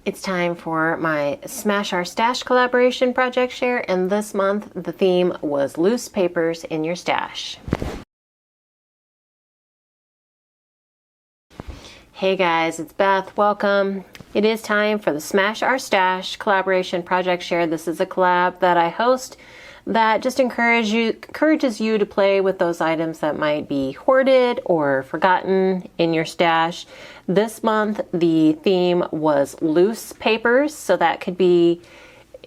It's time for my Smash Our Stash collaboration project share, and this month the theme was loose papers in your stash. Hey guys, it's Beth. Welcome. It is time for the Smash Our Stash collaboration project share. This is a collab that I host that just encourages you to play with those items that might be hoarded or forgotten in your stash. This month the theme was loose papers, so that could be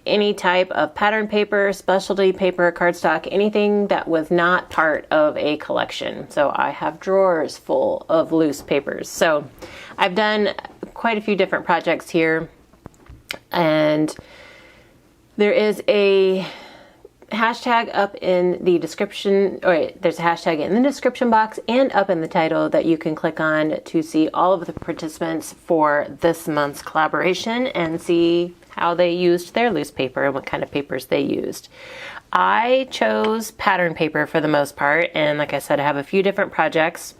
any type of pattern paper, specialty paper, cardstock, anything that was not part of a collection. So I have drawers full of loose papers. So I've done quite a few different projects here, and there is a hashtag up in the description, or there's a hashtag in the description box and up in the title that you can click on to see all of the participants for this month's collaboration and see how they used their loose paper and what kind of papers they used. I chose pattern paper for the most part, and like I said, I have a few different projects.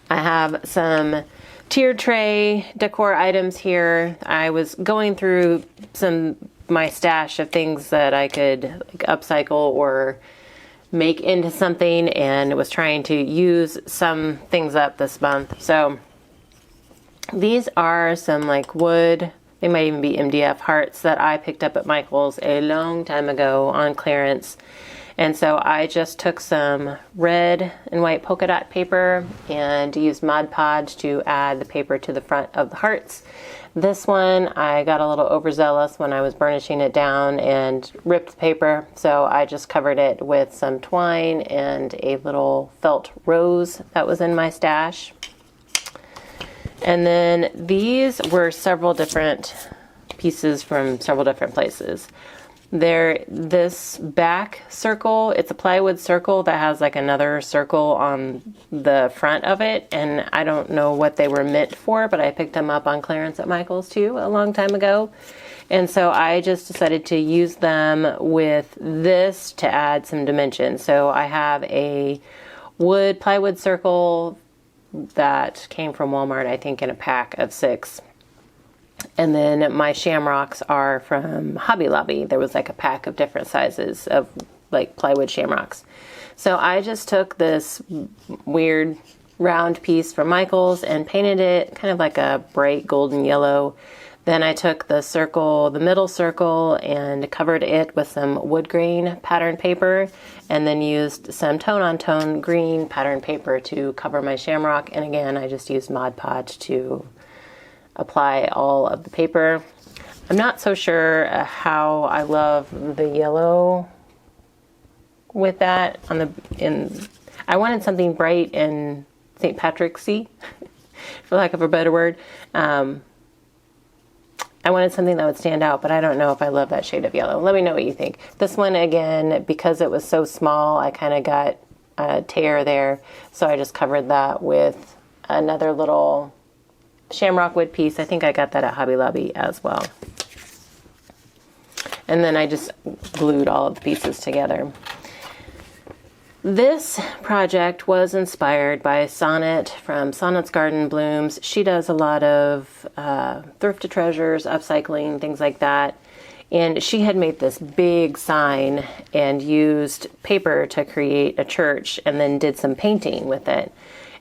I have some tier tray decor items here. I was going through my stash of things that I could upcycle or make into something, and was trying to use some things up this month. So these are some wood, they might even be MDF hearts that I picked up at Michael's a long time ago on clearance. And so I just took some red and white polka dot paper and used Mod Podge to add the paper to the front of the hearts. This one, I got a little overzealous when I was burnishing it down and ripped the paper, so I just covered it with some twine and a little felt rose that was in my stash. And then these were several different pieces from several different places. This back circle, it's a plywood circle that has another circle on the front of it, and I don't know what they were meant for, but I picked them up on clearance at Michael's too a long time ago. And so I just decided to use them with this to add some dimension. So I have a plywood circle that came from Walmart, I think in a pack of 6. And then my shamrocks are from Hobby Lobby. There was a pack of different sizes of plywood shamrocks. So I just took this weird round piece from Michael's and painted it kind of like a bright golden yellow. Then I took the middle circle, and covered it with some wood grain pattern paper, and then used some tone-on-tone green pattern paper to cover my shamrock. And again, I just used Mod Podge to apply all of the paper. I'm not so sure how I love the yellow with that I wanted something bright and St. Patrick's-y, for lack of a better word. I wanted something that would stand out, but I don't know if I love that shade of yellow. Let me know what you think. This one, again, because it was so small, I kind of got a tear there, so I just covered that with another little shamrock wood piece. I think I got that at Hobby Lobby as well. And then I just glued all of the pieces together. This project was inspired by Sonnet from Sonnet's Garden Blooms. She does a lot of thrift to treasures, upcycling, things like that. And she had made this big sign and used paper to create a church, and then did some painting with it.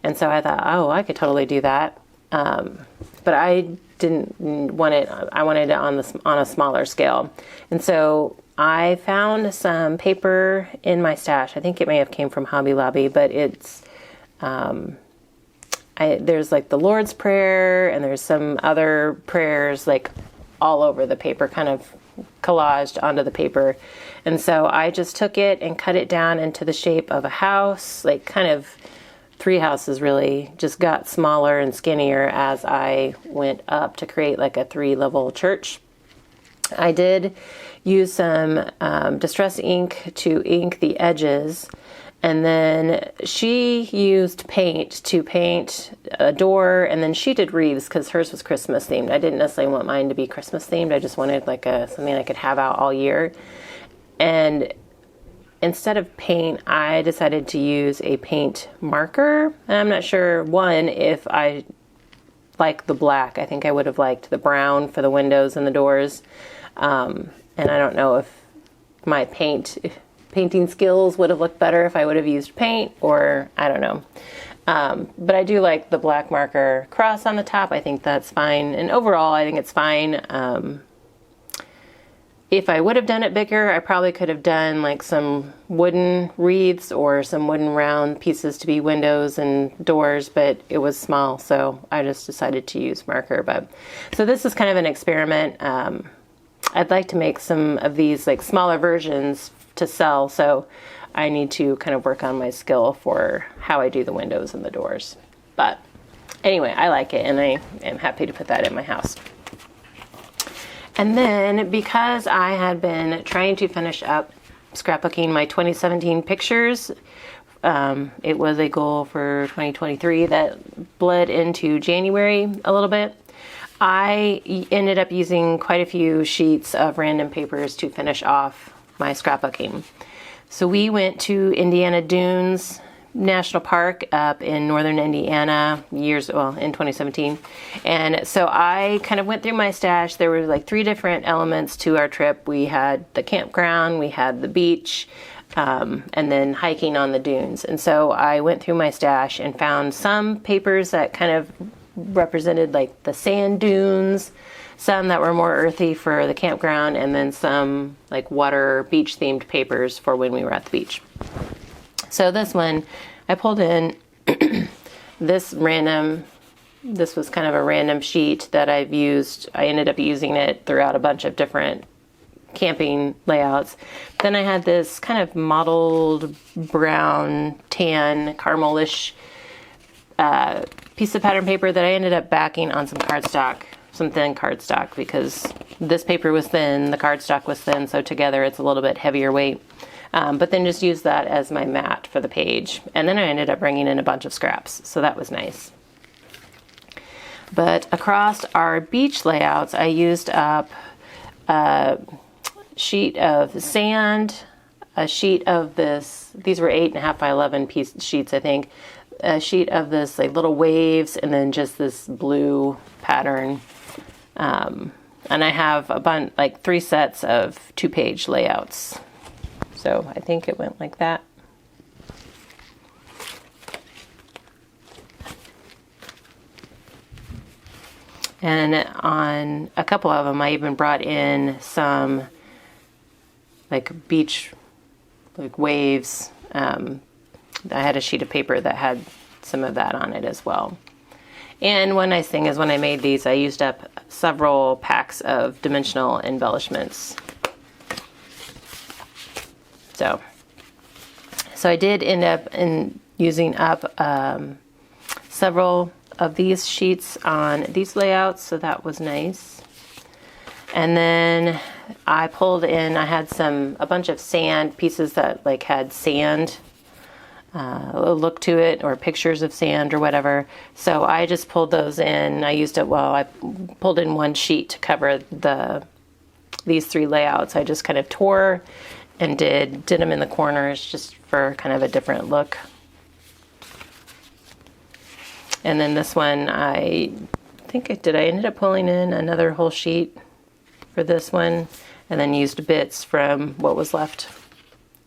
And so I thought, oh, I could totally do that. But I didn't want it. I wanted it on a smaller scale. And so I found some paper in my stash. I think it may have came from Hobby Lobby, but it's there's the Lord's Prayer, and there's some other prayers all over the paper, kind of collaged onto the paper. And so I just took it and cut it down into the shape of a house, kind of 3 houses really, just got smaller and skinnier as I went up to create a 3-level church. I did use some distress ink to ink the edges, and then she used paint to paint a door, and then she did wreaths because hers was Christmas themed. I didn't necessarily want mine to be Christmas themed. I just wanted something I could have out all year. And instead of paint, I decided to use a paint marker. And I'm not sure, one, if I like the black. I think I would have liked the brown for the windows and the doors. And I don't know if my painting skills would have looked better if I would have used paint, or I don't know. But I do like the black marker cross on the top. I think that's fine. And overall, I think it's fine. If I would have done it bigger, I probably could have done like some wooden wreaths or some wooden round pieces to be windows and doors, but it was small, so I just decided to use marker. So this is kind of an experiment. I'd like to make some of these like smaller versions to sell, so I need to kind of work on my skill for how I do the windows and the doors. But anyway, I like it, and I am happy to put that in my house. And then, because I had been trying to finish up scrapbooking my 2017 pictures, it was a goal for 2023 that bled into January a little bit. I ended up using quite a few sheets of random papers to finish off my scrapbooking. So we went to Indiana Dunes National Park up in northern Indiana in 2017. And so I kind of went through my stash. There were like 3 different elements to our trip. We had the campground, we had the beach, and then hiking on the dunes. And so I went through my stash and found some papers that kind of represented like the sand dunes, some that were more earthy for the campground, and then some like water beach themed papers for when we were at the beach. So this one, I pulled in this was kind of a random sheet that I've used. I ended up using it throughout a bunch of different camping layouts. Then I had this kind of mottled brown, tan, caramelish piece of pattern paper that I ended up backing on some cardstock, some thin cardstock, because this paper was thin, the cardstock was thin, so together it's a little bit heavier weight. But then just use that as my mat for the page. And then I ended up bringing in a bunch of scraps, so that was nice. But across our beach layouts, I used up a sheet of sand, a sheet of these were 8.5 by 11 piece sheets, I think, a sheet of this like little waves, and then just this blue pattern. And I have a bunch, like 3 sets of 2-page layouts. So I think it went like that. And on a couple of them, I even brought in some like beach, like waves. I had a sheet of paper that had some of that on it as well. And one nice thing is when I made these, I used up several packs of dimensional embellishments. So I did end up using up several of these sheets on these layouts, so that was nice. And then I pulled in, I had a bunch of sand pieces that like had sand look to it, or pictures of sand or whatever. So I just pulled those in. I pulled in 1 sheet to cover these 3 layouts. I just kind of tore and did them in the corners just for kind of a different look. And then this one, I ended up pulling in another whole sheet for this one, and then used bits from what was left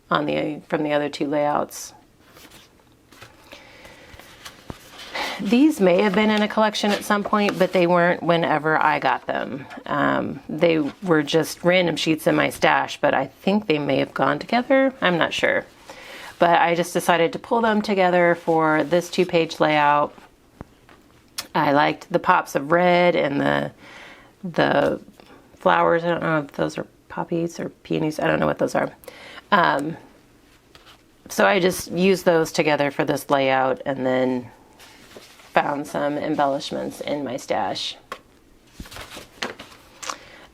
from the other 2 layouts. These may have been in a collection at some point, but they weren't whenever I got them. They were just random sheets in my stash, but I think they may have gone together. I'm not sure. But I just decided to pull them together for this 2-page layout. I liked the pops of red and the flowers. I don't know if those are poppies or peonies. I don't know what those are. So I just used those together for this layout, and then found some embellishments in my stash.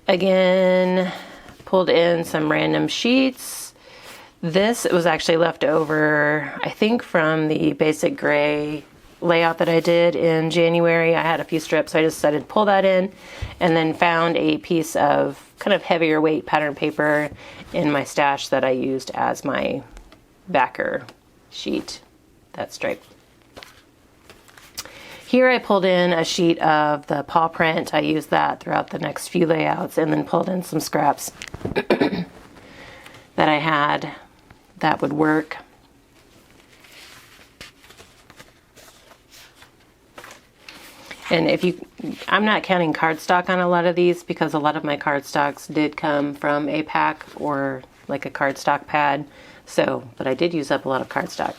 Again, pulled in some random sheets. This was actually left over, I think, from the basic gray layout that I did in January. I had a few strips, so I just decided to pull that in, and then found a piece of kind of heavier weight pattern paper in my stash that I used as my backer sheet, that stripe. Here I pulled in a sheet of the paw print. I used that throughout the next few layouts, and then pulled in some scraps that I had that would work. And I'm not counting cardstock on a lot of these because a lot of my cardstocks did come from a pack or like a cardstock pad. So, but I did use up a lot of cardstock.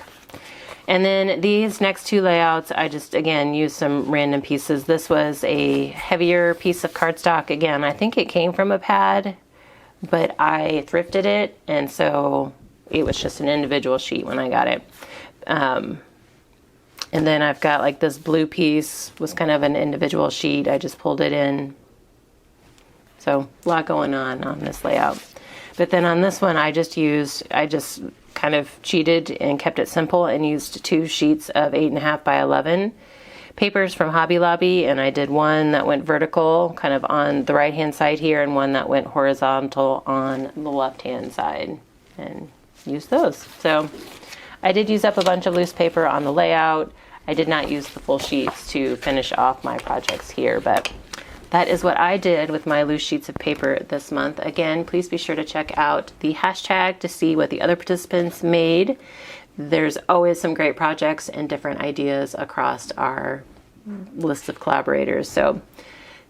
And then these next two layouts, I just, again, used some random pieces. This was a heavier piece of cardstock. Again, I think it came from a pad, but I thrifted it, and so it was just an individual sheet when I got it. And then I've got like this blue piece was kind of an individual sheet. I just pulled it in. So a lot going on this layout. But then on this one, I just kind of cheated and kept it simple and used 2 sheets of 8.5 by 11 papers from Hobby Lobby. And I did one that went vertical kind of on the right hand side here, and one that went horizontal on the left hand side, and used those. So I did use up a bunch of loose paper on the layout. I did not use the full sheets to finish off my projects here, but that is what I did with my loose sheets of paper this month. Again, please be sure to check out the hashtag to see what the other participants made. There's always some great projects and different ideas across our list of collaborators. So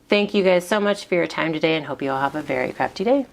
thank you guys so much for your time today, and hope you all have a very crafty day.